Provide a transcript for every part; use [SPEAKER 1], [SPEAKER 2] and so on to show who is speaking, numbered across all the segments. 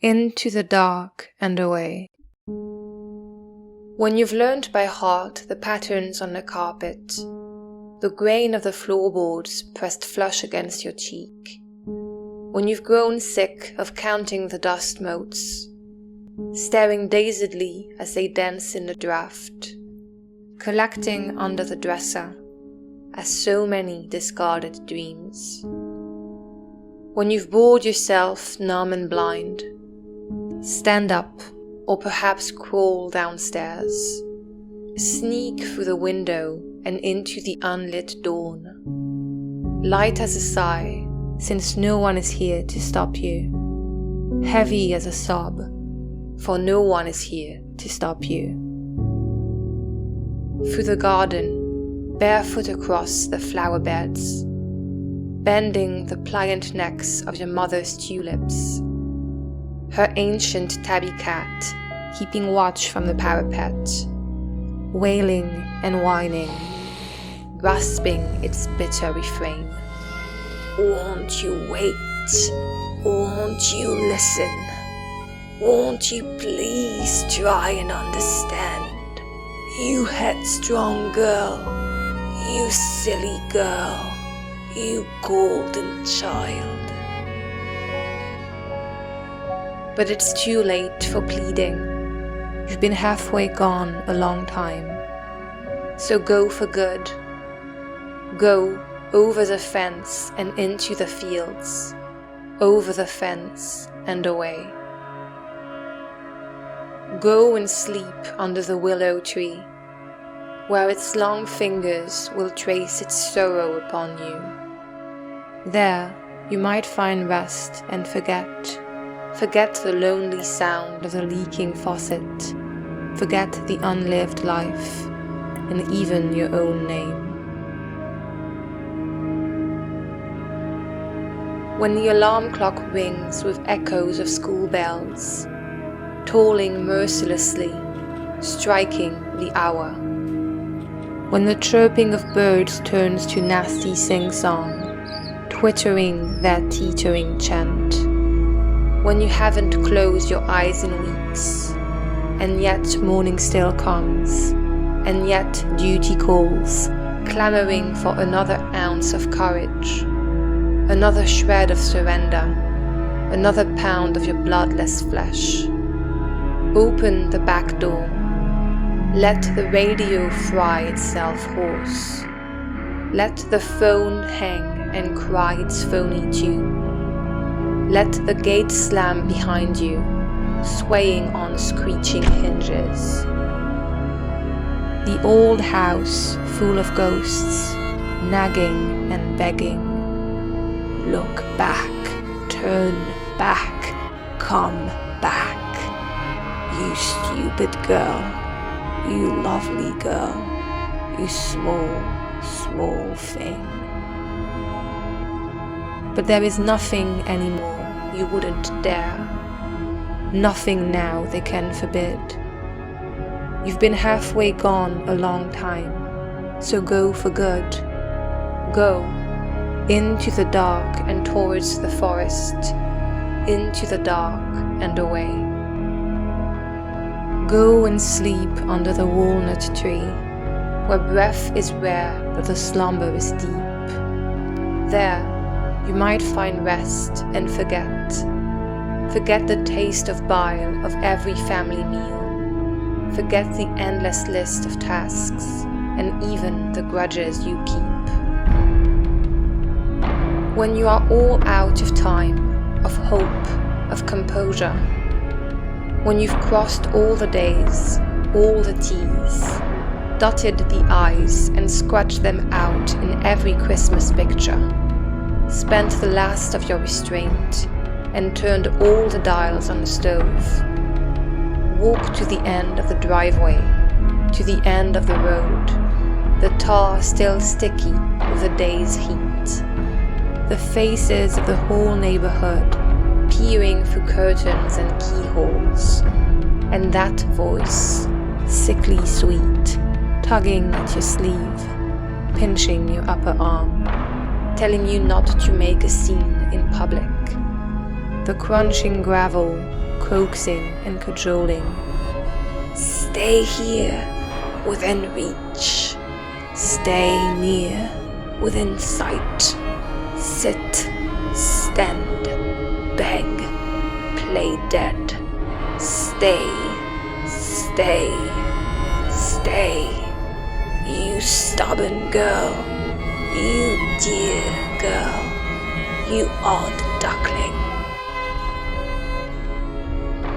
[SPEAKER 1] into the dark and away. When you've learned by heart the patterns on the carpet, the grain of the floorboards pressed flush against your cheek, when you've grown sick of counting the dust motes, staring dazedly as they dance in the draft, collecting under the dresser as so many discarded dreams. When you've bored yourself numb and blind, stand up or perhaps crawl downstairs, sneak through the window and into the unlit dawn, light as a sigh since no one is here to stop you, heavy as a sob for no one is here to stop you. Through the garden, barefoot across the flower beds, bending the pliant necks of your mother's tulips, her ancient tabby cat keeping watch from the parapet, wailing and whining, rasping its bitter refrain. Won't you wait? Won't you listen? Won't you please try and understand? You headstrong girl, you silly girl, you golden child. But it's too late for pleading. You've been halfway gone a long time. So go for good. Go over the fence and into the fields, over the fence and away. Go and sleep under the willow tree, where its long fingers will trace its sorrow upon you. There you might find rest and forget the lonely sound of the leaking faucet, forget the unlived life, and even your own name. When the alarm clock rings with echoes of school bells, tolling mercilessly, striking the hour. When the chirping of birds turns to nasty sing-song, twittering their teetering chant. When you haven't closed your eyes in weeks, and yet morning still comes, and yet duty calls, clamoring for another ounce of courage, another shred of surrender, another pound of your bloodless flesh. Open the back door. Let the radio fry itself hoarse. Let the phone hang and cry its phony tune. Let the gate slam behind you, swaying on screeching hinges. The old house full of ghosts, nagging and begging. Look back, turn back, come back. You stupid girl, you lovely girl, you small, small thing. But there is nothing anymore you wouldn't dare. Nothing now they can forbid. You've been halfway gone a long time, so go for good. Go into the dark and towards the forest, into the dark and away. Go and sleep under the walnut tree, where breath is rare but the slumber is deep. There you might find rest and forget the taste of bile of every family meal, forget the endless list of tasks and even the grudges you keep. When you are all out of time, of hope, of composure, when you've crossed all the days, all the T's, dotted the I's and scratched them out in every Christmas picture, spent the last of your restraint and turned all the dials on the stove, walk to the end of the driveway, to the end of the road, the tar still sticky with the day's heat, the faces of the whole neighborhood peering through curtains and keyholes, and that voice, sickly sweet, tugging at your sleeve, pinching your upper arm, telling you not to make a scene in public. The crunching gravel, coaxing and cajoling. Stay here, within reach. Stay near, within sight. Sit, stand, beg, play dead. Stay, stay, stay. You stubborn girl, you dear girl, you odd duckling.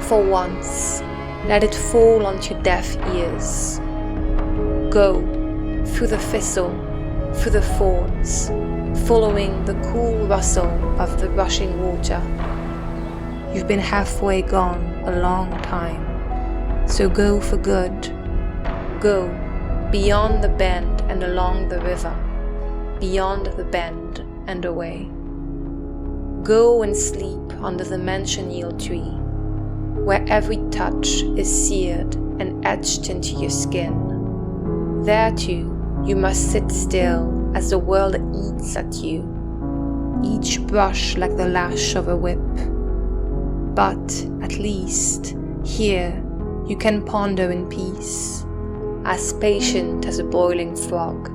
[SPEAKER 1] For once, let it fall onto deaf ears. Go through the thistle, through the thorns, following the cool rustle of the rushing water. You've been halfway gone a long time, so go for good. Go beyond the bend and along the river, beyond the bend and away. Go and sleep under the manchineel tree, where every touch is seared and etched into your skin. There too you must sit still as the world eats at you, each brush like the lash of a whip. But at least here you can ponder in peace, as patient as a boiling frog,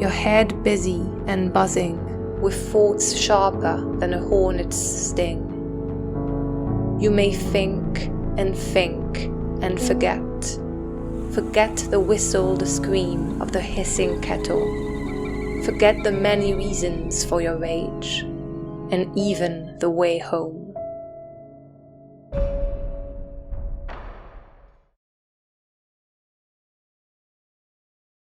[SPEAKER 1] your head busy and buzzing with thoughts sharper than a hornet's sting. You may think and forget the whistle, the scream of the hissing kettle, forget the many reasons for your rage, and even the way home.